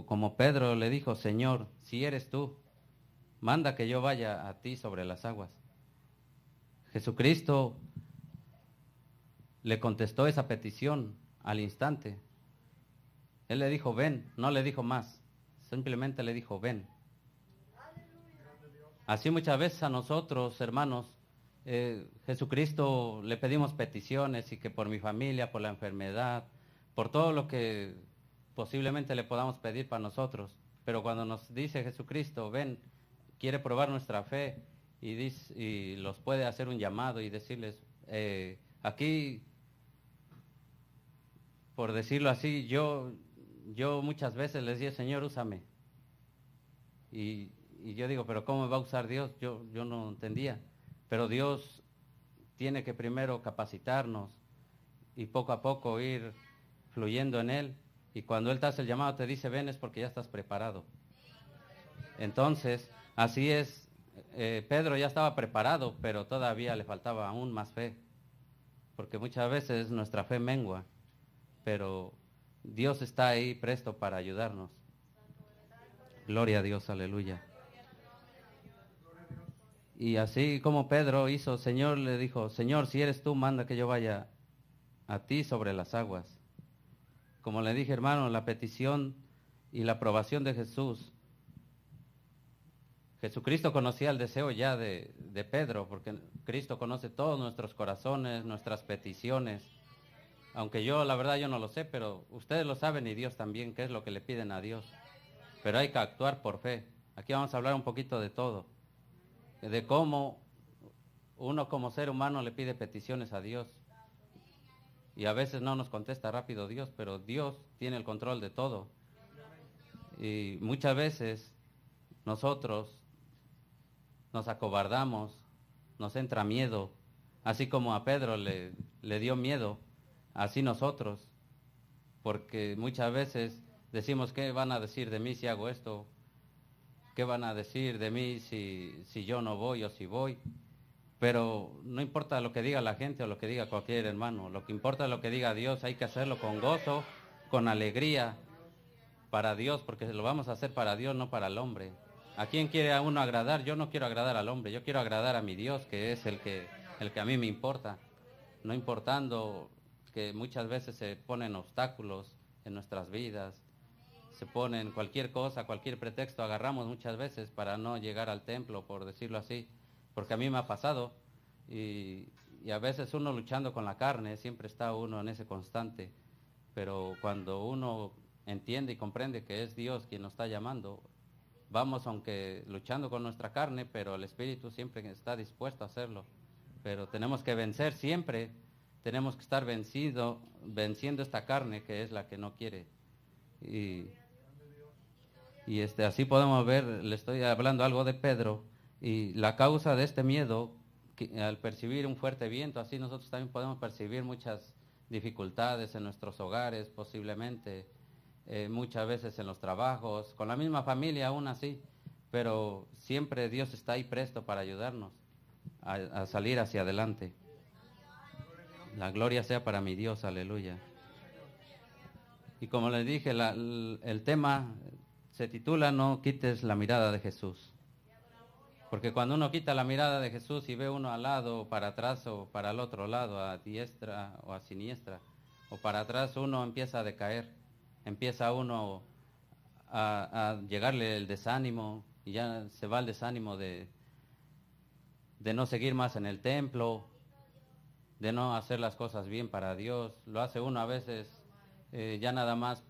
como Pedro le dijo, Señor, si eres tú, manda que yo vaya a ti sobre las aguas. Jesucristo le contestó esa petición al instante. Él le dijo, ven, no le dijo más, simplemente le dijo, ven. Así muchas veces a nosotros, hermanos, Jesucristo le pedimos peticiones y que por mi familia, por la enfermedad, por todo lo que posiblemente le podamos pedir para nosotros. Pero cuando nos dice Jesucristo, ven, quiere probar nuestra fe y los puede hacer un llamado y decirles, aquí, por decirlo así, yo muchas veces les digo, Señor, úsame. Y yo digo, pero ¿cómo me va a usar Dios? Yo no entendía. Pero Dios tiene que primero capacitarnos y poco a poco ir fluyendo en Él. Y cuando Él te hace el llamado, te dice, ven, es porque ya estás preparado. Entonces, así es, Pedro ya estaba preparado, pero todavía le faltaba aún más fe. Porque muchas veces nuestra fe mengua, pero Dios está ahí presto para ayudarnos. Gloria a Dios, aleluya. Y así como Pedro hizo, Señor le dijo, Señor, si eres tú, manda que yo vaya a ti sobre las aguas. Como le dije, hermano, la petición y la aprobación de Jesús. Jesucristo conocía el deseo ya de Pedro, porque Cristo conoce todos nuestros corazones, nuestras peticiones. Aunque yo, la verdad, yo no lo sé, pero ustedes lo saben y Dios también, qué es lo que le piden a Dios. Pero hay que actuar por fe. Aquí vamos a hablar un poquito de todo. De cómo uno como ser humano le pide peticiones a Dios. Y a veces no nos contesta rápido Dios, pero Dios tiene el control de todo. Y muchas veces nosotros nos acobardamos, nos entra miedo, así como a Pedro le dio miedo, así nosotros, porque muchas veces decimos, ¿qué van a decir de mí si hago esto? ¿Qué van a decir de mí si yo no voy o si voy? Pero no importa lo que diga la gente o lo que diga cualquier hermano, lo que importa es lo que diga Dios, hay que hacerlo con gozo, con alegría, para Dios, porque lo vamos a hacer para Dios, no para el hombre. ¿A quién quiere a uno agradar? Yo no quiero agradar al hombre, yo quiero agradar a mi Dios, que es el que a mí me importa. No importando que muchas veces se ponen obstáculos en nuestras vidas, se ponen cualquier cosa, cualquier pretexto, agarramos muchas veces para no llegar al templo, por decirlo así, porque a mí me ha pasado y a veces uno luchando con la carne, siempre está uno en ese constante, pero cuando uno entiende y comprende que es Dios quien nos está llamando, vamos aunque luchando con nuestra carne, pero el Espíritu siempre está dispuesto a hacerlo. Pero tenemos que vencer siempre, tenemos que estar venciendo esta carne que es la que no quiere. Y así podemos ver, le estoy hablando algo de Pedro, y la causa de este miedo, que, al percibir un fuerte viento, así nosotros también podemos percibir muchas dificultades en nuestros hogares, posiblemente, muchas veces en los trabajos, con la misma familia aún así, pero siempre Dios está ahí presto para ayudarnos a salir hacia adelante. La gloria sea para mi Dios, aleluya. Y como les dije, el tema se titula No quites la mirada de Jesús. Porque cuando uno quita la mirada de Jesús y ve uno al lado, para atrás o para el otro lado, a diestra o a siniestra, o para atrás, uno empieza a decaer, empieza uno a llegarle el desánimo, y ya se va el desánimo de no seguir más en el templo, de no hacer las cosas bien para Dios. Lo hace uno a veces ya nada más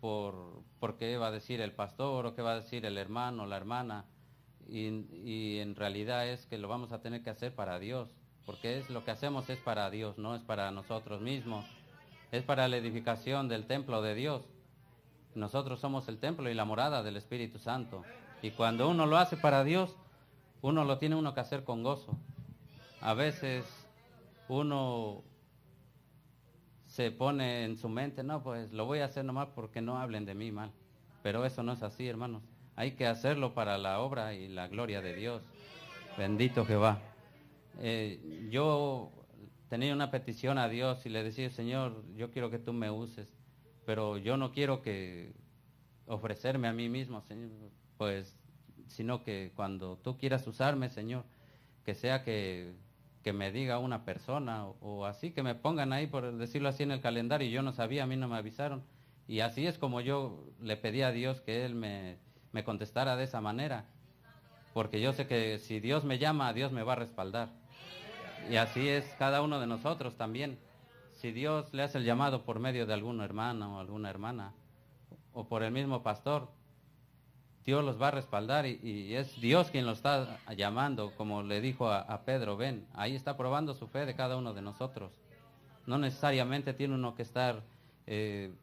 porque va a decir el pastor o qué va a decir el hermano o la hermana, y en realidad es que lo vamos a tener que hacer para Dios, porque es lo que hacemos es para Dios, no es para nosotros mismos, es para la edificación del templo de Dios. Nosotros somos el templo y la morada del Espíritu Santo, y cuando uno lo hace para Dios, uno lo tiene uno que hacer con gozo. A veces uno se pone en su mente, no, pues lo voy a hacer nomás porque no hablen de mí mal. Pero eso no es así, hermanos. Hay que hacerlo para la obra y la gloria de Dios. Bendito Jehová. Yo tenía una petición a Dios y le decía, Señor, yo quiero que tú me uses, pero yo no quiero ofrecerme a mí mismo, Señor, pues, sino que cuando tú quieras usarme, Señor, que sea que me diga una persona o así, que me pongan ahí, por decirlo así, en el calendario, y yo no sabía, a mí no me avisaron. Y así es como yo le pedí a Dios que Él me contestara de esa manera, porque yo sé que si Dios me llama, Dios me va a respaldar. Y así es cada uno de nosotros también. Si Dios le hace el llamado por medio de algún hermano o alguna hermana, o por el mismo pastor, Dios los va a respaldar y es Dios quien los está llamando, como le dijo a Pedro, ven, ahí está probando su fe de cada uno de nosotros. No necesariamente tiene uno que estar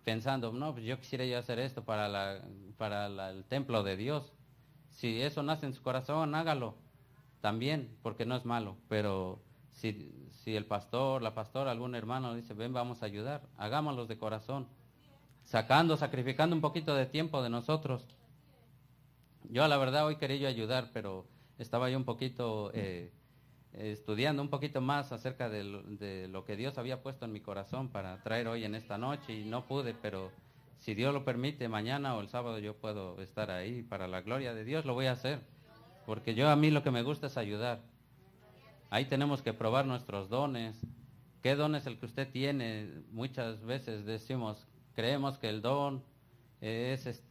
pensando, no, pues yo quisiera yo hacer esto para el templo de Dios. Si eso nace en su corazón, hágalo también, porque no es malo, pero si el pastor, la pastora, algún hermano dice, ven, vamos a ayudar, hagámoslos de corazón, sacrificando un poquito de tiempo de nosotros. Yo la verdad hoy quería yo ayudar, pero estaba yo un poquito estudiando un poquito más acerca de lo que Dios había puesto en mi corazón para traer hoy en esta noche y no pude, pero si Dios lo permite, mañana o el sábado yo puedo estar ahí para la gloria de Dios, lo voy a hacer, porque a mí lo que me gusta es ayudar. Ahí tenemos que probar nuestros dones. ¿Qué don es el que usted tiene? Muchas veces decimos, creemos que el don es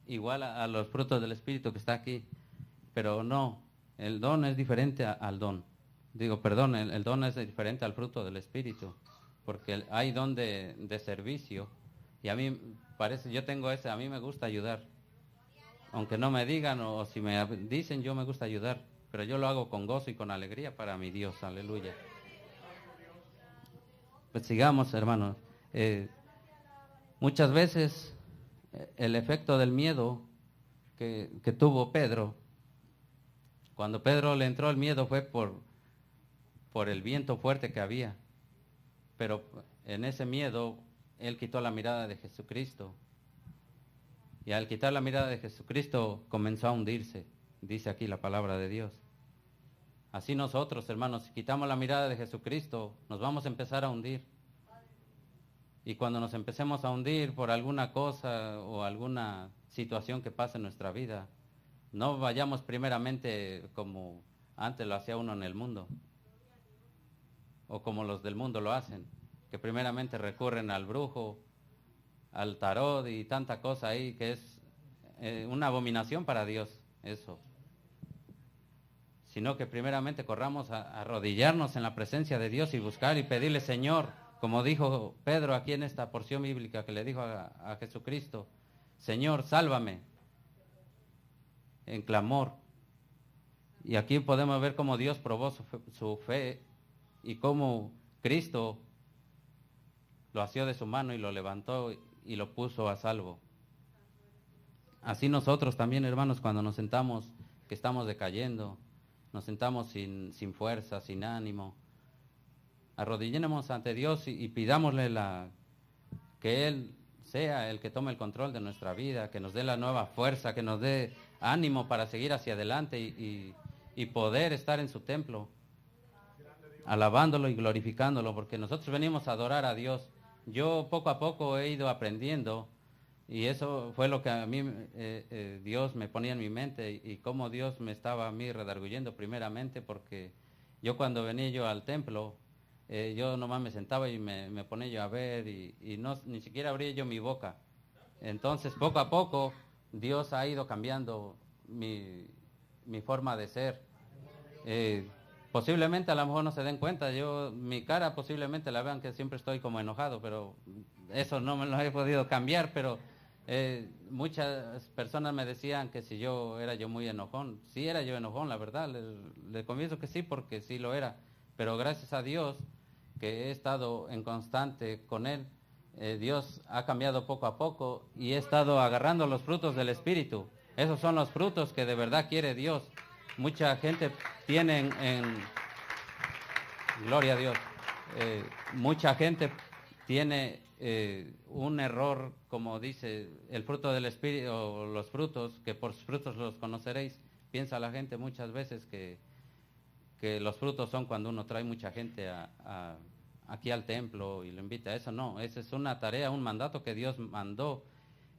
igual a los frutos del Espíritu que está aquí, pero no, el don es diferente al don. El don es diferente al fruto del Espíritu, porque hay don de servicio, y a mí parece, yo tengo a mí me gusta ayudar. Aunque no me digan o si me dicen, yo me gusta ayudar, pero yo lo hago con gozo y con alegría para mi Dios, aleluya. Pues sigamos, hermanos. Muchas veces el efecto del miedo que tuvo Pedro, cuando Pedro le entró el miedo fue por el viento fuerte que había, pero en ese miedo él quitó la mirada de Jesucristo, y al quitar la mirada de Jesucristo comenzó a hundirse, dice aquí la palabra de Dios. Así nosotros, hermanos, si quitamos la mirada de Jesucristo, nos vamos a empezar a hundir. Y cuando nos empecemos a hundir por alguna cosa o alguna situación que pase en nuestra vida, no vayamos primeramente como antes lo hacía uno en el mundo, o como los del mundo lo hacen, que primeramente recurren al brujo, al tarot y tanta cosa ahí que es una abominación para Dios, eso. Sino que primeramente corramos a arrodillarnos en la presencia de Dios y buscar y pedirle, Señor, como dijo Pedro aquí en esta porción bíblica que le dijo a Jesucristo, Señor, sálvame, en clamor. Y aquí podemos ver cómo Dios probó su fe y cómo Cristo lo asió de su mano y lo levantó y lo puso a salvo. Así nosotros también, hermanos, cuando nos sentamos, que estamos decayendo, nos sentamos sin fuerza, sin ánimo, arrodillémonos ante Dios y pidámosle que Él sea el que tome el control de nuestra vida, que nos dé la nueva fuerza, que nos dé ánimo para seguir hacia adelante y poder estar en su templo, alabándolo y glorificándolo, porque nosotros venimos a adorar a Dios. Yo poco a poco he ido aprendiendo, y eso fue lo que a mí Dios me ponía en mi mente, y cómo Dios me estaba a mí redarguyendo primeramente, porque yo cuando venía yo al templo, yo nomás me sentaba y me ponía yo a ver, y ni siquiera abría yo mi boca. Entonces poco a poco Dios ha ido cambiando mi forma de ser. Posiblemente a lo mejor no se den cuenta, mi cara posiblemente la vean que siempre estoy como enojado, pero eso no me lo he podido cambiar, pero muchas personas me decían que si era yo muy enojón. Sí era yo enojón, la verdad, le confieso que sí, porque sí lo era, pero gracias a Dios que he estado en constante con Él, Dios ha cambiado poco a poco y he estado agarrando los frutos del Espíritu. Esos son los frutos que de verdad quiere Dios. Mucha gente tiene gloria a Dios, mucha gente tiene un error, como dice, el fruto del Espíritu, o los frutos, que por sus frutos los conoceréis. Piensa la gente muchas veces que los frutos son cuando uno trae mucha gente aquí al templo y lo invita a eso. No, esa es una tarea, un mandato que Dios mandó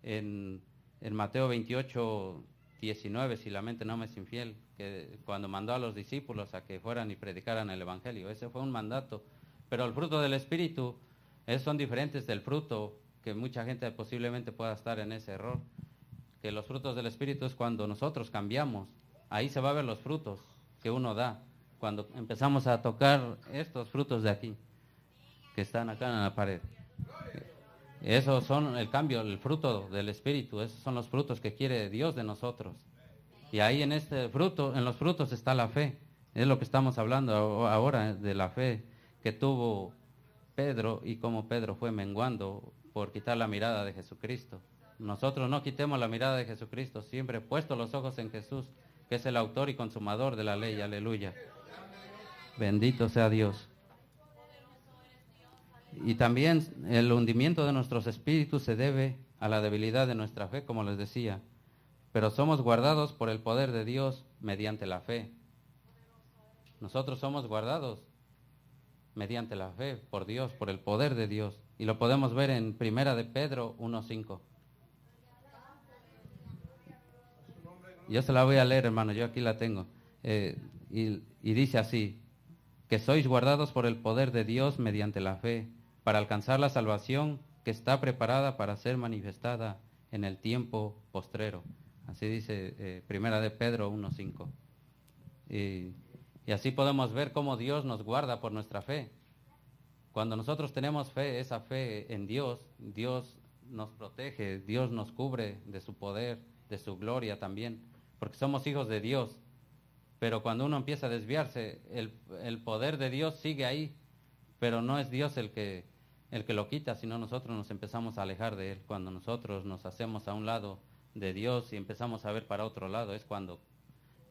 en en Mateo 28:19, si la mente no me es infiel, que cuando mandó a los discípulos a que fueran y predicaran el Evangelio, ese fue un mandato. Pero el fruto del Espíritu son diferentes del fruto, que mucha gente posiblemente pueda estar en ese error, que los frutos del Espíritu es cuando nosotros cambiamos, ahí se va a ver los frutos que uno da, cuando empezamos a tocar estos frutos de aquí, que están acá en la pared. Esos son el cambio, el fruto del Espíritu, esos son los frutos que quiere Dios de nosotros. Y ahí en este fruto, en los frutos está la fe. Es lo que estamos hablando ahora, de la fe que tuvo Pedro y cómo Pedro fue menguando por quitar la mirada de Jesucristo. Nosotros no quitemos la mirada de Jesucristo, siempre puesto los ojos en Jesús, que es el autor y consumador de la ley. Aleluya. Bendito sea Dios. Y también el hundimiento de nuestros espíritus se debe a la debilidad de nuestra fe, como les decía. Pero somos guardados por el poder de Dios mediante la fe. Nosotros somos guardados mediante la fe, por Dios, por el poder de Dios. Y lo podemos ver en Primera de Pedro 1:5. Yo se la voy a leer, hermano, yo aquí la tengo. Y dice así, que sois guardados por el poder de Dios mediante la fe, para alcanzar la salvación que está preparada para ser manifestada en el tiempo postrero. Así dice Primera de Pedro 1:5. Y así podemos ver cómo Dios nos guarda por nuestra fe. Cuando nosotros tenemos fe, esa fe en Dios, Dios nos protege, Dios nos cubre de su poder, de su gloria también, porque somos hijos de Dios. Pero cuando uno empieza a desviarse, el poder de Dios sigue ahí, pero no es Dios el que lo quita, sino nosotros nos empezamos a alejar de Él. Cuando nosotros nos hacemos a un lado de Dios y empezamos a ver para otro lado, es cuando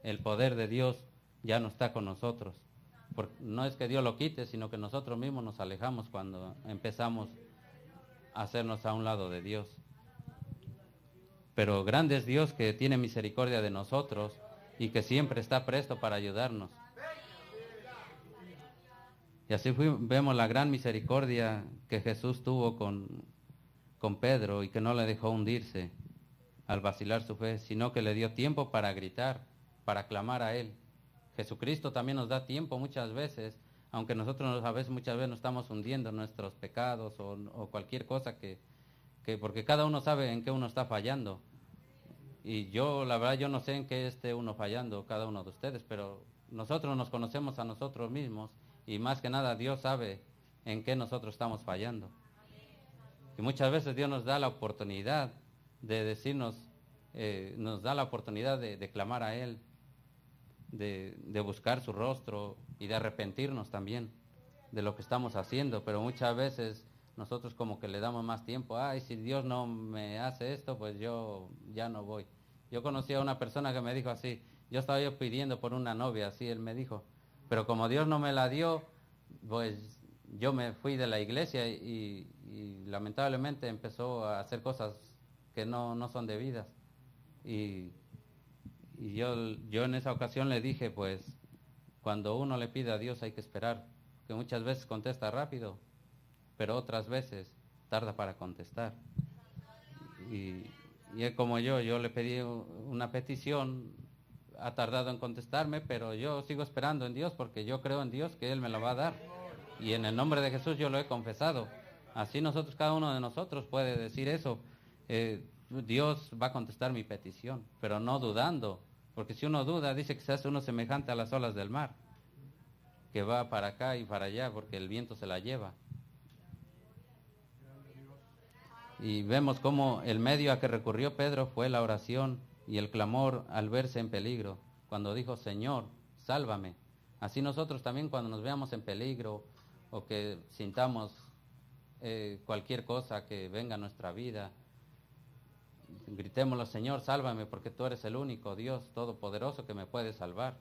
el poder de Dios ya no está con nosotros. Porque no es que Dios lo quite, sino que nosotros mismos nos alejamos cuando empezamos a hacernos a un lado de Dios. Pero grande es Dios, que tiene misericordia de nosotros y que siempre está presto para ayudarnos. Y así vemos la gran misericordia que Jesús tuvo con Pedro, y que no le dejó hundirse al vacilar su fe, sino que le dio tiempo para gritar, para clamar a Él. Jesucristo también nos da tiempo muchas veces, aunque nosotros muchas veces nos estamos hundiendo en nuestros pecados o cualquier cosa porque cada uno sabe en qué uno está fallando. Y la verdad, yo no sé en qué esté uno fallando, cada uno de ustedes, pero nosotros nos conocemos a nosotros mismos, y más que nada Dios sabe en qué nosotros estamos fallando. Y muchas veces Dios nos da la oportunidad de decirnos, nos da la oportunidad de clamar a Él, de buscar su rostro y de arrepentirnos también de lo que estamos haciendo. Pero muchas veces nosotros como que le damos más tiempo. Ay, si Dios no me hace esto, pues yo ya no voy. Yo conocí a una persona que me dijo así, yo estaba pidiendo por una novia, así él me dijo, pero como Dios no me la dio, pues yo me fui de la iglesia y lamentablemente empezó a hacer cosas que no son debidas. Y yo en esa ocasión le dije, pues cuando uno le pide a Dios hay que esperar, que muchas veces contesta rápido, pero otras veces tarda para contestar. Y es como yo le pedí una petición, ha tardado en contestarme, pero yo sigo esperando en Dios, porque yo creo en Dios que Él me lo va a dar. Y en el nombre de Jesús yo lo he confesado. Así cada uno de nosotros puede decir eso. Dios va a contestar mi petición, pero no dudando, porque si uno duda, dice que se hace uno semejante a las olas del mar, que va para acá y para allá, porque el viento se la lleva. Y vemos cómo el medio a que recurrió Pedro fue la oración y el clamor al verse en peligro, cuando dijo, Señor, sálvame. Así nosotros también, cuando nos veamos en peligro o que sintamos cualquier cosa que venga a nuestra vida, gritémoslo, Señor, sálvame, porque tú eres el único Dios todopoderoso que me puede salvar.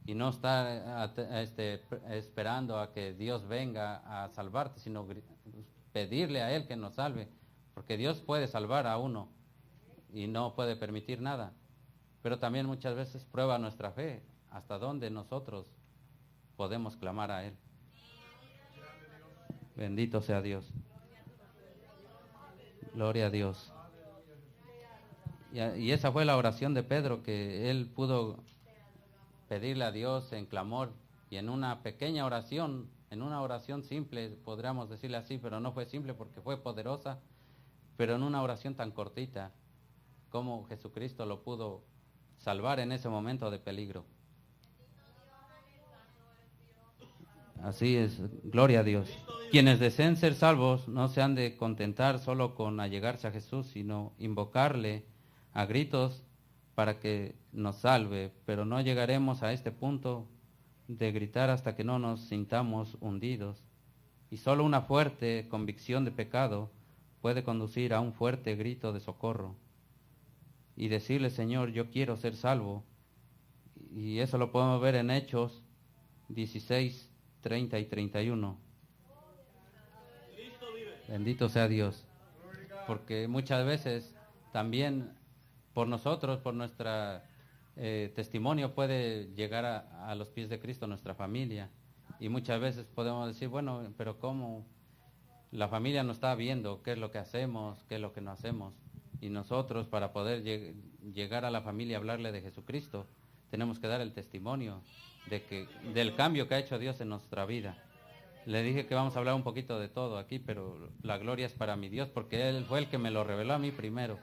Y no estar esperando a que Dios venga a salvarte, sino pedirle a Él que nos salve, porque Dios puede salvar a uno y no puede permitir nada. Pero también muchas veces prueba nuestra fe, hasta dónde nosotros podemos clamar a Él. Bendito sea Dios. Gloria a Dios. Y esa fue la oración de Pedro, que él pudo pedirle a Dios en clamor y en una pequeña oración, en una oración simple, podríamos decirle así, pero no fue simple porque fue poderosa, pero en una oración tan cortita, como Jesucristo lo pudo salvar en ese momento de peligro. Así es, gloria a Dios. Quienes deseen ser salvos no se han de contentar solo con allegarse a Jesús, sino invocarle a gritos para que nos salve, pero no llegaremos a este punto de gritar hasta que no nos sintamos hundidos. Y solo una fuerte convicción de pecado puede conducir a un fuerte grito de socorro y decirle, Señor, yo quiero ser salvo. Y eso lo podemos ver en Hechos 16, 30 y 31. Bendito sea Dios. Porque muchas veces también por nosotros, por nuestra testimonio puede llegar a los pies de Cristo nuestra familia. Y muchas veces podemos decir, bueno, pero ¿cómo? La familia nos está viendo qué es lo que hacemos, qué es lo que no hacemos. Y nosotros, para poder llegar a la familia y hablarle de Jesucristo, tenemos que dar el testimonio del cambio que ha hecho Dios en nuestra vida. Le dije que vamos a hablar un poquito de todo aquí, pero la gloria es para mi Dios, porque Él fue el que me lo reveló a mí primero.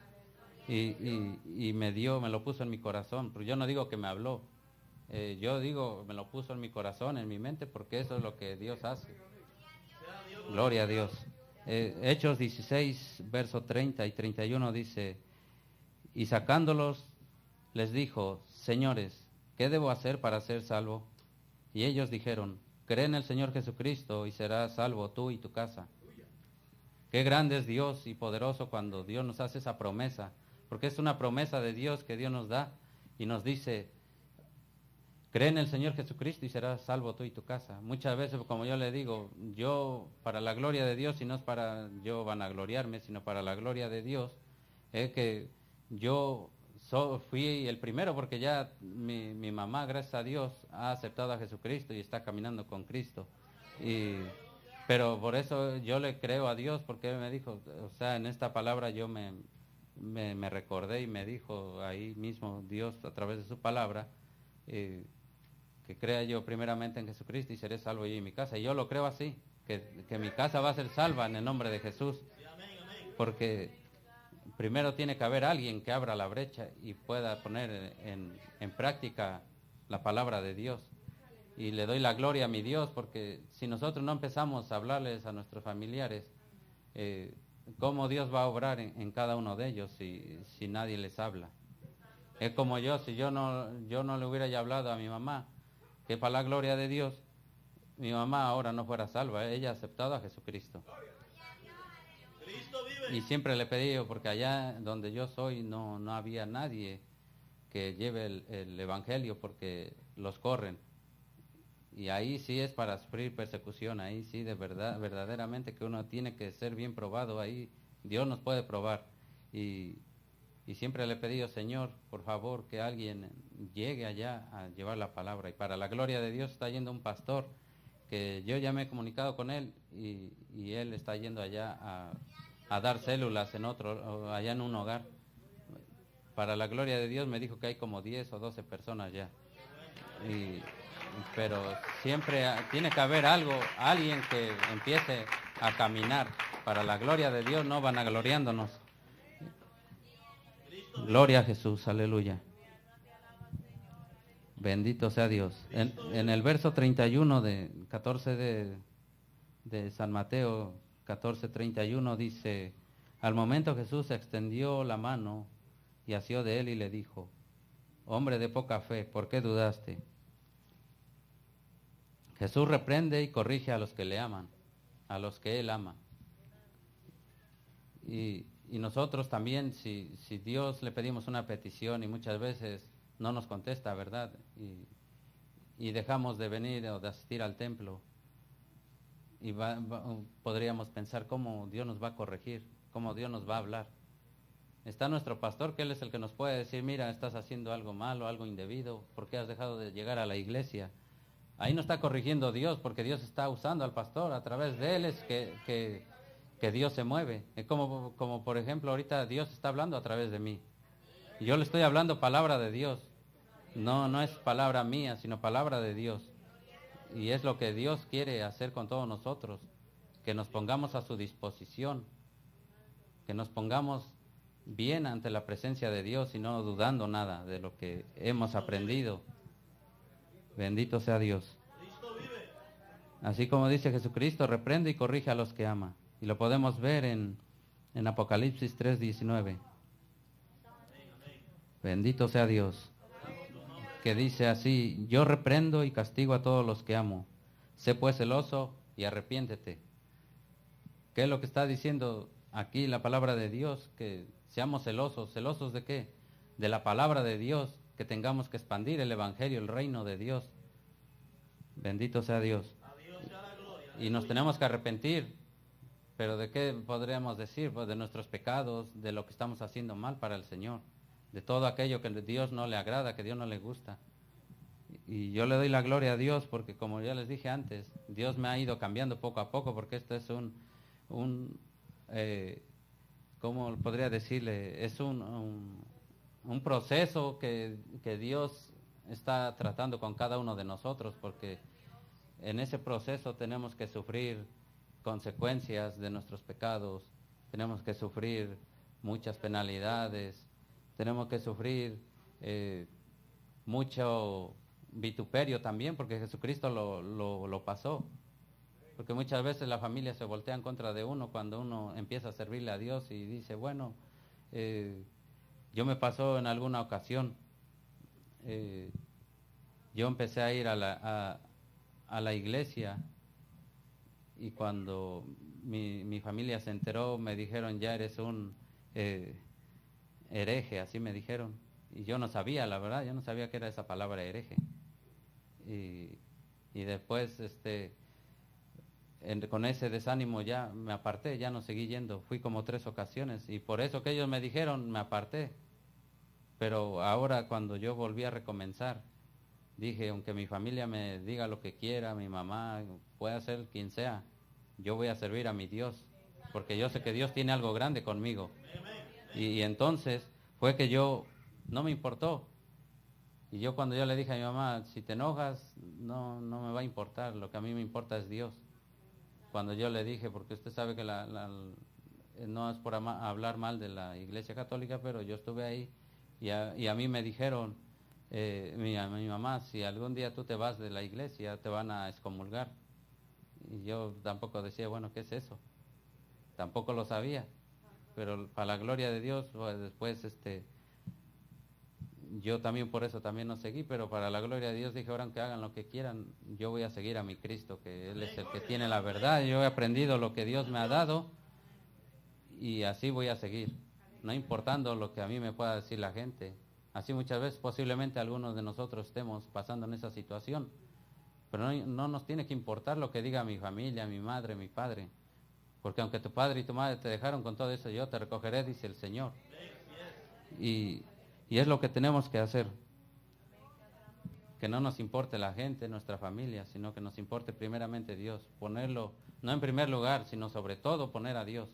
Y me lo puso en mi corazón. Pero yo no digo que me habló. Yo digo, me lo puso en mi corazón, en mi mente, porque eso es lo que Dios hace. Gloria a Dios. Hechos 16, verso 30 y 31 dice, y sacándolos les dijo, señores, ¿qué debo hacer para ser salvo? Y ellos dijeron, cree en el Señor Jesucristo y serás salvo tú y tu casa. Qué grande es Dios y poderoso cuando Dios nos hace esa promesa, porque es una promesa de Dios que Dios nos da y nos dice, cree en el Señor Jesucristo y serás salvo tú y tu casa. Muchas veces, como yo le digo, yo para la gloria de Dios, y no es para yo vanagloriarme, sino para la gloria de Dios, es que yo fui el primero, porque ya mi mamá, gracias a Dios, ha aceptado a Jesucristo y está caminando con Cristo. Pero por eso yo le creo a Dios, porque Él me dijo, o sea, en esta palabra yo me recordé y me dijo ahí mismo Dios a través de su palabra, que crea yo primeramente en Jesucristo y seré salvo yo y mi casa. Y yo lo creo así, que mi casa va a ser salva en el nombre de Jesús. Porque primero tiene que haber alguien que abra la brecha y pueda poner en práctica la palabra de Dios. Y le doy la gloria a mi Dios, porque si nosotros no empezamos a hablarles a nuestros familiares, ¿cómo Dios va a obrar en cada uno de ellos si nadie les habla? Es como yo, si yo no le hubiera ya hablado a mi mamá, que para la gloria de Dios, mi mamá ahora no fuera salva, ella ha aceptado a Jesucristo. Y siempre le he pedido, porque allá donde yo soy no había nadie que lleve el evangelio, porque los corren. Y ahí sí es para sufrir persecución, ahí sí de verdad, verdaderamente que uno tiene que ser bien probado, ahí Dios nos puede probar. Y siempre le he pedido, Señor, por favor, que alguien llegue allá a llevar la palabra. Y para la gloria de Dios está yendo un pastor, que yo ya me he comunicado con él, y él está yendo allá a dar células allá en un hogar. Para la gloria de Dios me dijo que hay como 10 o 12 personas ya. Pero siempre tiene que haber alguien que empiece a caminar. Para la gloria de Dios, no vanagloriándonos. Gloria a Jesús, aleluya. Bendito sea Dios. En el verso 31 de 14 de San Mateo 14:31 dice, al momento Jesús extendió la mano y asió de él y le dijo, hombre de poca fe, ¿por qué dudaste? Jesús reprende y corrige a los que le aman, a los que Él ama. Y nosotros también, si Dios le pedimos una petición y muchas veces no nos contesta, ¿verdad? Y dejamos de venir o de asistir al templo, y podríamos pensar cómo Dios nos va a corregir, cómo Dios nos va a hablar. Está nuestro pastor, que Él es el que nos puede decir, mira, estás haciendo algo malo, algo indebido, ¿por qué has dejado de llegar a la iglesia? Ahí no está corrigiendo Dios, porque Dios está usando al pastor, a través de él es que Dios se mueve. Es como por ejemplo ahorita Dios está hablando a través de mí. Yo le estoy hablando palabra de Dios. No, no es palabra mía, sino palabra de Dios. Y es lo que Dios quiere hacer con todos nosotros, que nos pongamos a su disposición, que nos pongamos bien ante la presencia de Dios y no dudando nada de lo que hemos aprendido. Bendito sea Dios. Así como dice Jesucristo, reprende y corrige a los que ama. Y lo podemos ver en Apocalipsis 3:19. Bendito sea Dios. Que dice así: yo reprendo y castigo a todos los que amo. Sé pues celoso y arrepiéntete. ¿Qué es lo que está diciendo aquí la palabra de Dios? Que seamos celosos. ¿Celosos de qué? De la palabra de Dios, que tengamos que expandir el evangelio, el reino de Dios. Bendito sea Dios. Y nos tenemos que arrepentir. ¿Pero de qué podríamos decir? Pues de nuestros pecados, de lo que estamos haciendo mal para el Señor, de todo aquello que a Dios no le agrada, que a Dios no le gusta. Y yo le doy la gloria a Dios porque, como ya les dije antes, Dios me ha ido cambiando poco a poco, porque esto es ¿cómo podría decirle? Es un proceso que Dios está tratando con cada uno de nosotros, porque en ese proceso tenemos que sufrir consecuencias de nuestros pecados, tenemos que sufrir muchas penalidades, tenemos que sufrir mucho vituperio también, porque Jesucristo lo pasó. Porque muchas veces la familia se voltea en contra de uno cuando uno empieza a servirle a Dios y dice, bueno, yo me pasó en alguna ocasión, yo empecé a ir a la iglesia, y cuando mi familia se enteró, me dijeron, ya eres un hereje, así me dijeron. Y yo no sabía, la verdad, yo no sabía qué era esa palabra hereje. Y después, con ese desánimo ya me aparté, ya no seguí yendo. Fui como 3 ocasiones, y por eso que ellos me dijeron, me aparté. Pero ahora, cuando yo volví a recomenzar, dije, aunque mi familia me diga lo que quiera, mi mamá, pueda ser quien sea, yo voy a servir a mi Dios, porque yo sé que Dios tiene algo grande conmigo. Y entonces fue que yo, no me importó. Y yo, cuando yo le dije a mi mamá, si te enojas, no me va a importar, lo que a mí me importa es Dios. Cuando yo le dije, porque usted sabe que no es por hablar mal de la Iglesia Católica, pero yo estuve ahí, y a mí me dijeron, mi mamá, si algún día tú te vas de la iglesia, te van a excomulgar. Y yo tampoco decía, bueno, ¿qué es eso? Tampoco lo sabía. Pero para la gloria de Dios, pues, después yo también por eso también no seguí, pero para la gloria de Dios dije, ahora que hagan lo que quieran, yo voy a seguir a mi Cristo, que Él es el que tiene la verdad. Yo he aprendido lo que Dios me ha dado, y así voy a seguir, no importando lo que a mí me pueda decir la gente. Así muchas veces posiblemente algunos de nosotros estemos pasando en esa situación, pero no nos tiene que importar lo que diga mi familia, mi madre, mi padre, porque aunque tu padre y tu madre te dejaron con todo eso, yo te recogeré, dice el Señor. Y es lo que tenemos que hacer, que no nos importe la gente, nuestra familia, sino que nos importe primeramente Dios, ponerlo, no en primer lugar, sino sobre todo poner a Dios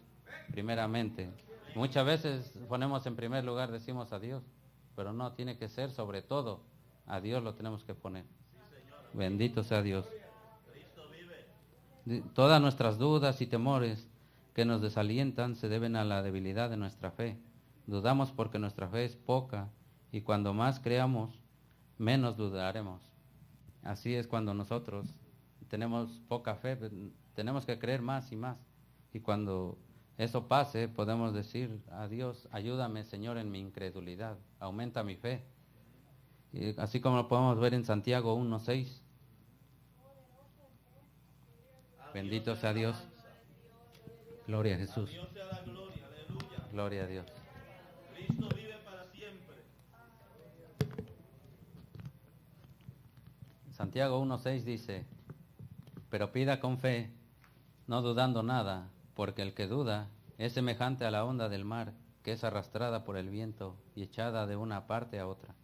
primeramente. Muchas veces ponemos en primer lugar, decimos a Dios, pero no, tiene que ser sobre todo, a Dios lo tenemos que poner. Bendito sea Dios. Todas nuestras dudas y temores que nos desalientan se deben a la debilidad de nuestra fe. Dudamos porque nuestra fe es poca, y cuando más creamos, menos dudaremos. Así es, cuando nosotros tenemos poca fe, tenemos que creer más y más. Y cuando eso pase, podemos decir a Dios, ayúdame, Señor, en mi incredulidad, aumenta mi fe. Y así como lo podemos ver en Santiago 1:6. Bendito sea Dios. Gloria a Jesús. Gloria a Dios. Cristo vive para siempre. Santiago 1:6 dice, pero pida con fe, no dudando nada, porque el que duda es semejante a la onda del mar, que es arrastrada por el viento y echada de una parte a otra.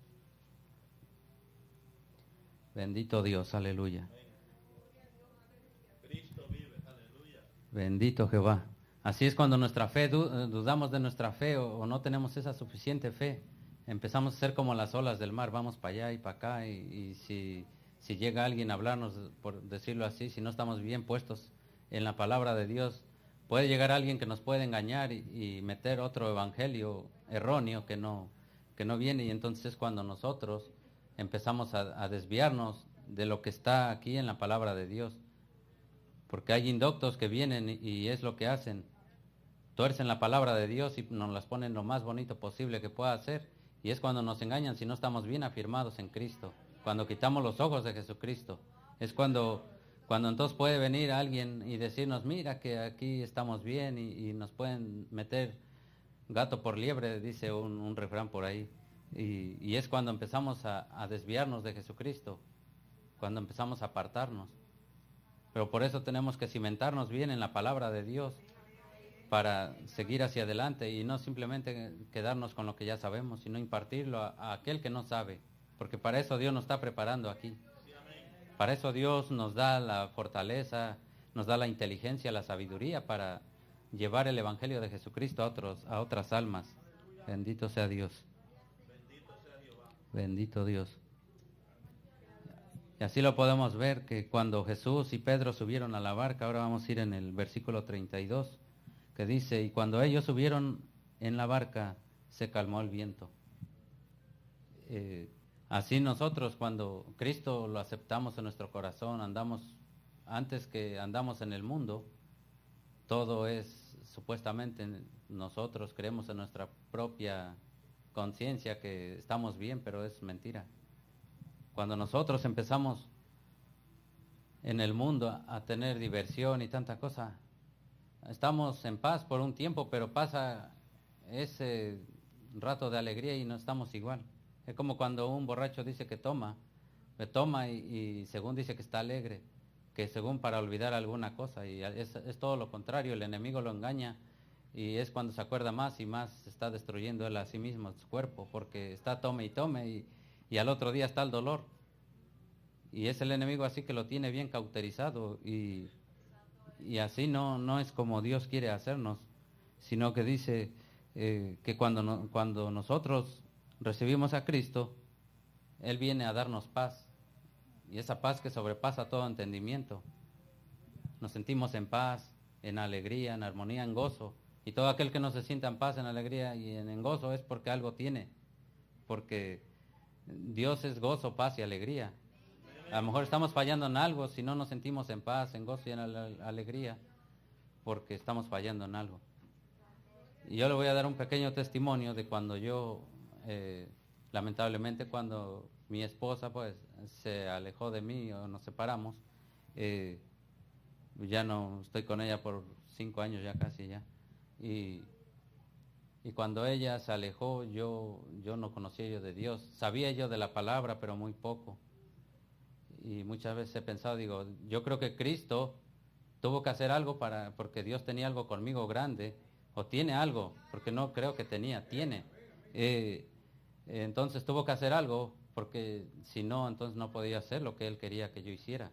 Bendito Dios, aleluya. Cristo vive, aleluya. Bendito Jehová. Así es, cuando nuestra fe, dudamos de nuestra fe, o no tenemos esa suficiente fe, empezamos a ser como las olas del mar, vamos para allá y para acá, y si llega alguien a hablarnos, por decirlo así, si no estamos bien puestos en la palabra de Dios, puede llegar alguien que nos puede engañar y meter otro evangelio erróneo que no viene, y entonces es cuando nosotros empezamos a desviarnos de lo que está aquí en la palabra de Dios. Porque hay indoctos que vienen y es lo que hacen. Tuercen la palabra de Dios y nos las ponen lo más bonito posible que pueda hacer. Y es cuando nos engañan si no estamos bien afirmados en Cristo. Cuando quitamos los ojos de Jesucristo. Es cuando entonces puede venir alguien y decirnos, mira que aquí estamos bien, y nos pueden meter gato por liebre, dice un refrán por ahí. Y es cuando empezamos a desviarnos de Jesucristo. Cuando empezamos a apartarnos. Pero por eso tenemos que cimentarnos bien en la palabra de Dios para seguir hacia adelante y no simplemente quedarnos con lo que ya sabemos, sino impartirlo a aquel que no sabe, porque para eso Dios nos está preparando aquí. Para eso Dios nos da la fortaleza, nos da la inteligencia, la sabiduría para llevar el Evangelio de Jesucristo a otras almas. Bendito sea Dios. Bendito Dios. Y así lo podemos ver, que cuando Jesús y Pedro subieron a la barca, ahora vamos a ir en el versículo 32, que dice, y cuando ellos subieron en la barca, se calmó el viento. Así nosotros, cuando Cristo lo aceptamos en nuestro corazón, antes que andamos en el mundo, todo es supuestamente, nosotros creemos en nuestra propia conciencia que estamos bien, pero es mentira. Cuando nosotros empezamos en el mundo a tener diversión y tanta cosa, estamos en paz por un tiempo, pero pasa ese rato de alegría y no estamos igual. Es como cuando un borracho dice que toma y según dice que está alegre, que según para olvidar alguna cosa, y es todo lo contrario, el enemigo lo engaña y es cuando se acuerda más y más se está destruyendo él a sí mismo, su cuerpo, porque está tome y al otro día está el dolor. Y es el enemigo así que lo tiene bien cauterizado y así no es como Dios quiere hacernos, sino que dice que cuando nosotros recibimos a Cristo, Él viene a darnos paz, y esa paz que sobrepasa todo entendimiento. Nos sentimos en paz, en alegría, en armonía, en gozo, y todo aquel que no se sienta en paz, en alegría y en gozo es porque algo tiene, porque Dios es gozo, paz y alegría. A lo mejor estamos fallando en algo si no nos sentimos en paz, en gozo y en alegría, porque estamos fallando en algo. Y yo le voy a dar un pequeño testimonio de cuando yo, lamentablemente, cuando mi esposa pues se alejó de mí o nos separamos, ya no estoy con ella por 5 años ya casi ya. Y cuando ella se alejó, yo no conocía yo de Dios. Sabía yo de la palabra, pero muy poco. Y muchas veces he pensado, digo, yo creo que Cristo tuvo que hacer algo porque Dios tenía algo conmigo grande, o tiene algo, porque no creo que tiene. Entonces tuvo que hacer algo, porque si no, entonces no podía hacer lo que Él quería que yo hiciera.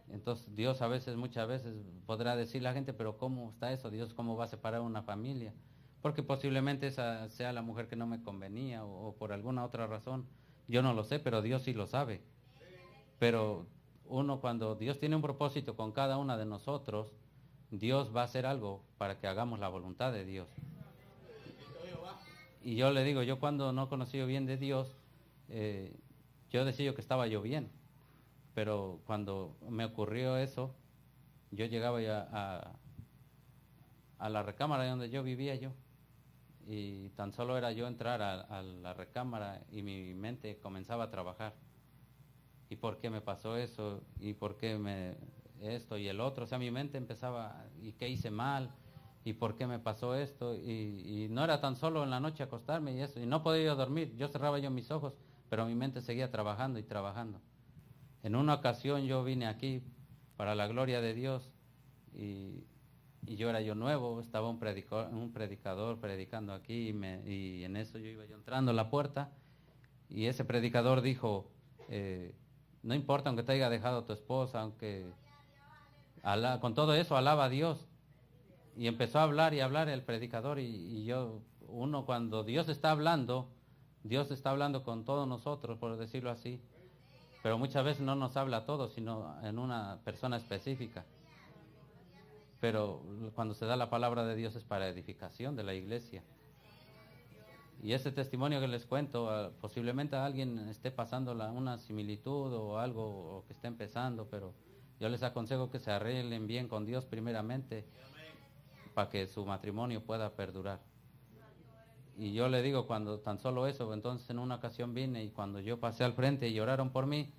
Entonces Dios muchas veces podrá decir la gente, pero ¿cómo está eso? Dios, ¿cómo va a separar una familia? Porque posiblemente esa sea la mujer que no me convenía o por alguna otra razón. Yo no lo sé, pero Dios sí lo sabe. Pero cuando Dios tiene un propósito con cada una de nosotros, Dios va a hacer algo para que hagamos la voluntad de Dios. Y yo le digo, yo cuando no conocí bien de Dios, yo decía que estaba yo bien. Pero cuando me ocurrió eso, yo llegaba ya a la recámara donde yo vivía yo. Y tan solo era yo entrar a la recámara y mi mente comenzaba a trabajar. ¿Y por qué me pasó eso? ¿Y por qué esto y el otro? O sea, mi mente empezaba, ¿y qué hice mal? ¿Y por qué me pasó esto? Y no era tan solo en la noche acostarme y eso, y no podía yo dormir. Yo cerraba yo mis ojos, pero mi mente seguía trabajando y trabajando. En una ocasión yo vine aquí para la gloria de Dios y yo era yo nuevo, estaba un predicador predicando aquí y en eso yo iba yo entrando a la puerta y ese predicador dijo, no importa aunque te haya dejado tu esposa, aunque con todo eso alaba a Dios. Y empezó a hablar y hablar el predicador y cuando Dios está hablando, Dios está hablando con todos nosotros, por decirlo así, pero muchas veces no nos habla a todos, sino en una persona específica. Pero cuando se da la palabra de Dios es para edificación de la iglesia. Y ese testimonio que les cuento, posiblemente a alguien esté pasando una similitud o algo, o que esté empezando, pero yo les aconsejo que se arreglen bien con Dios primeramente para que su matrimonio pueda perdurar. Y yo le digo, cuando tan solo eso, entonces en una ocasión vine y cuando yo pasé al frente y oraron por mí,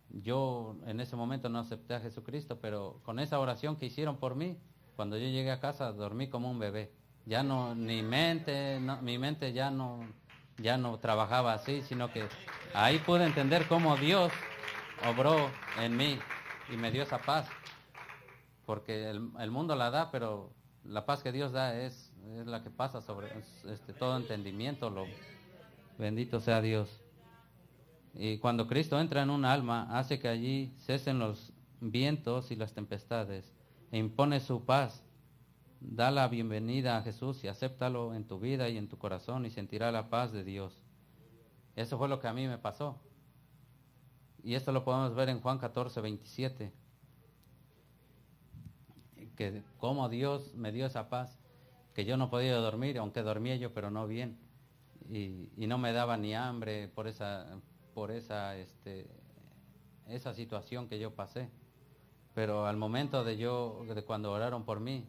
yo en ese momento no acepté a Jesucristo, pero con esa oración que hicieron por mí, cuando yo llegué a casa dormí como un bebé. Ya no, mi mente ya no trabajaba así, sino que ahí pude entender cómo Dios obró en mí y me dio esa paz. Porque el mundo la da, pero la paz que Dios da es la que pasa sobre todo entendimiento. Bendito sea Dios. Y cuando Cristo entra en un alma, hace que allí cesen los vientos y las tempestades, e impone su paz. Da la bienvenida a Jesús y acéptalo en tu vida y en tu corazón y sentirá la paz de Dios. Eso fue lo que a mí me pasó. Y esto lo podemos ver en Juan 14, 27. Que cómo Dios me dio esa paz, que yo no podía dormir, aunque dormía yo, pero no bien. Y no me daba ni hambre por esa situación que yo pasé. Pero al momento de cuando oraron por mí,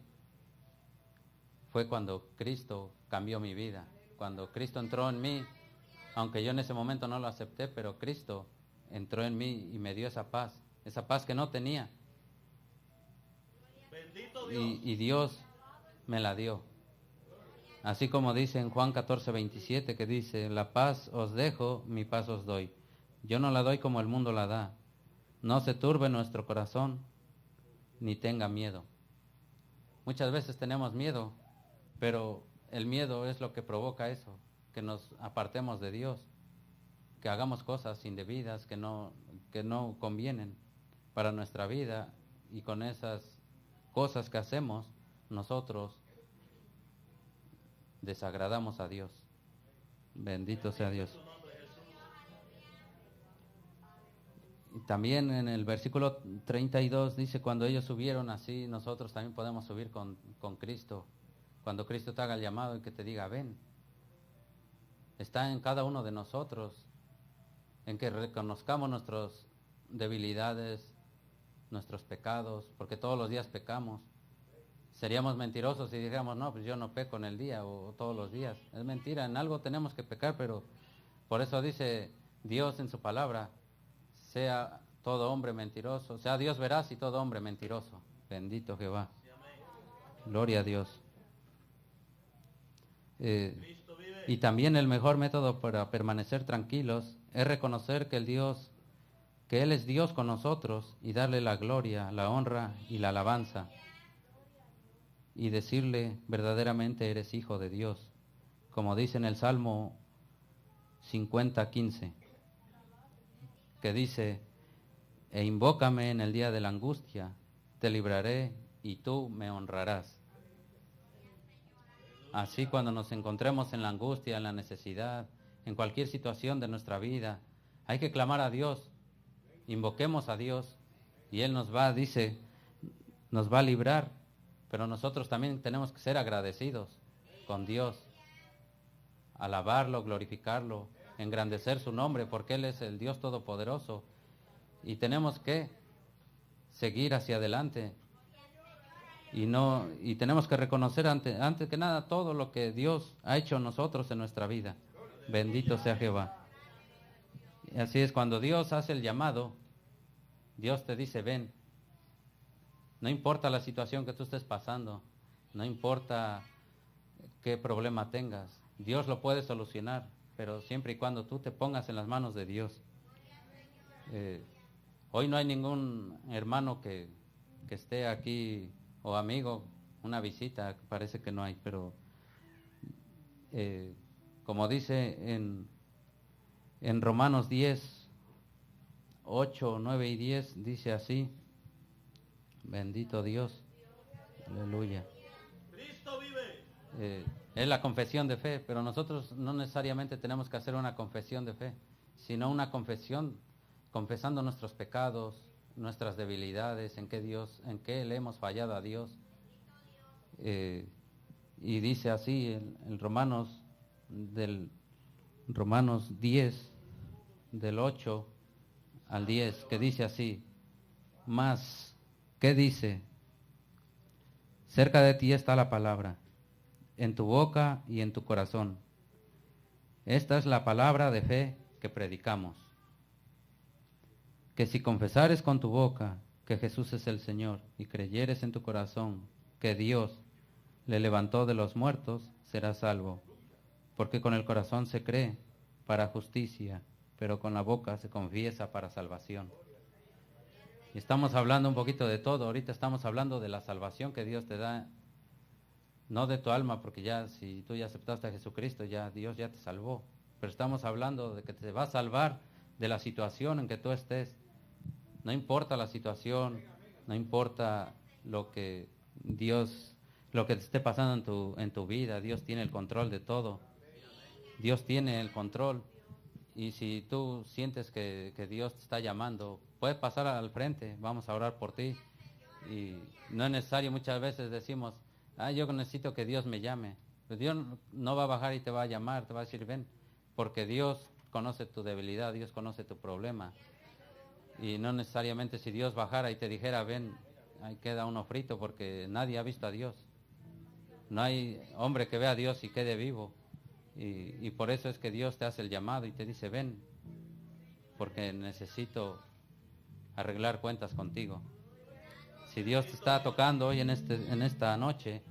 fue cuando Cristo cambió mi vida. Cuando Cristo entró en mí, aunque yo en ese momento no lo acepté, pero Cristo entró en mí y me dio esa paz que no tenía. Bendito Dios. Y Dios me la dio. Así como dice en Juan 14, 27, que dice, la paz os dejo, mi paz os doy. Yo no la doy como el mundo la da. No se turbe nuestro corazón, ni tenga miedo. Muchas veces tenemos miedo, pero el miedo es lo que provoca eso, que nos apartemos de Dios, que hagamos cosas indebidas que no convienen para nuestra vida, y con esas cosas que hacemos, nosotros desagradamos a Dios. Bendito sea Dios. Y también en el versículo 32 dice, cuando ellos subieron, así nosotros también podemos subir con Cristo. Cuando Cristo te haga el llamado y que te diga, ven. Está en cada uno de nosotros, en que reconozcamos nuestras debilidades, nuestros pecados, porque todos los días pecamos. Seríamos mentirosos si dijéramos, no, pues yo no peco en el día o todos los días. Es mentira, en algo tenemos que pecar, pero por eso dice Dios en su palabra, sea todo hombre mentiroso, sea Dios veraz y todo hombre mentiroso. Bendito Jehová. Gloria a Dios. Y también el mejor método para permanecer tranquilos es reconocer que Él es Dios con nosotros y darle la gloria, la honra y la alabanza. Y decirle, verdaderamente eres hijo de Dios. Como dice en el Salmo 50:15, que dice, e invócame en el día de la angustia, te libraré y tú me honrarás. Así cuando nos encontremos en la angustia, en la necesidad, en cualquier situación de nuestra vida, hay que clamar a Dios, invoquemos a Dios y Él nos va a librar, pero nosotros también tenemos que ser agradecidos con Dios, alabarlo, glorificarlo, engrandecer su nombre, porque Él es el Dios Todopoderoso y tenemos que seguir hacia adelante. Y tenemos que reconocer antes que nada todo lo que Dios ha hecho en nosotros en nuestra vida. Bendito sea Jehová. Y así es, cuando Dios hace el llamado, Dios te dice, ven. No importa la situación que tú estés pasando, no importa qué problema tengas, Dios lo puede solucionar, pero siempre y cuando tú te pongas en las manos de Dios. Hoy no hay ningún hermano que esté aquí, o amigo, una visita, parece que no hay, pero como dice en Romanos 10, 8, 9 y 10, dice así, bendito Dios, aleluya. Cristo vive. Es la confesión de fe, pero nosotros no necesariamente tenemos que hacer una confesión de fe, sino una confesión confesando nuestros pecados, nuestras debilidades, en qué le hemos fallado a Dios. Y dice así en Romanos 10, del 8 al 10, que dice así: mas, ¿qué dice? Cerca de ti está la palabra, en tu boca y en tu corazón. Esta es la palabra de fe que predicamos. Que si confesares con tu boca que Jesús es el Señor y creyeres en tu corazón que Dios le levantó de los muertos, serás salvo. Porque con el corazón se cree para justicia, pero con la boca se confiesa para salvación. Y estamos hablando un poquito de todo. Ahorita estamos hablando de la salvación que Dios te da, no de tu alma, porque ya si tú ya aceptaste a Jesucristo, ya Dios ya te salvó. Pero estamos hablando de que te va a salvar de la situación en que tú estés. No importa la situación, no importa lo que te esté pasando en tu vida, Dios tiene el control de todo. Dios tiene el control. Y si tú sientes que Dios te está llamando, puedes pasar al frente, vamos a orar por ti. Y no es necesario, muchas veces decimos, yo necesito que Dios me llame. Pues Dios no va a bajar y te va a llamar, te va a decir, ven, porque Dios conoce tu debilidad, Dios conoce tu problema. Y no necesariamente si Dios bajara y te dijera, ven, ahí queda uno frito, porque nadie ha visto a Dios. No hay hombre que vea a Dios y quede vivo. Y por eso es que Dios te hace el llamado y te dice, ven, porque necesito arreglar cuentas contigo. Si Dios te está tocando hoy en esta noche,